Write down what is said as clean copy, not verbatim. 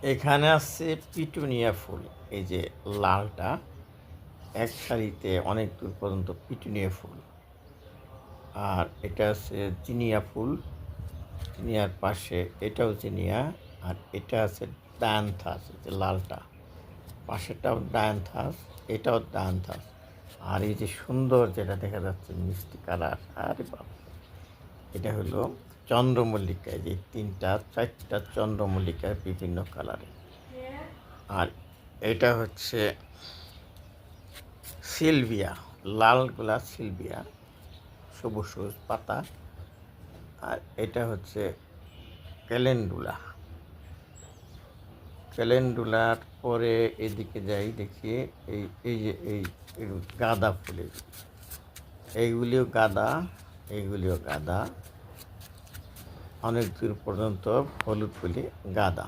এখানে আছে পিটুনিয়া ফুল। এই যে লালটা এক সারিতে অনেক দূর পর্যন্ত পিটুনিয়া ফুল। আর এটা আছে জিনিয়া ফুল। জিনিয়ার পাশে এটাও জিনিয়া। আর এটা আছে ডায়ান্থাস, যে লালটা পাশেরটাও ডায়ান্থাস, এটাও ডায়ান্থাস। আর এই যে সুন্দর যেটা দেখা যাচ্ছে মিষ্টি কালার, আরে বাপ, এটা হলো চন্দ্রমল্লিকা। এই যে তিনটা চারটা চন্দ্রমল্লিকা বিভিন্ন কালারের। আর এটা হচ্ছে সিলভিয়া, লাল গোলাপ সিলভিয়া, সবুজ সবুজ পাতা। আর এটা হচ্ছে ক্যালেন্ডুলা। ক্যালেন্ডুলার পরে এদিকে যাই, দেখি এই এই যে এই গাঁদা ফুলের, এইগুলিও গাঁদা, এইগুলিও গাঁদা, অনেক দূর পর্যন্ত হলুদ ফুলে গাঁদা।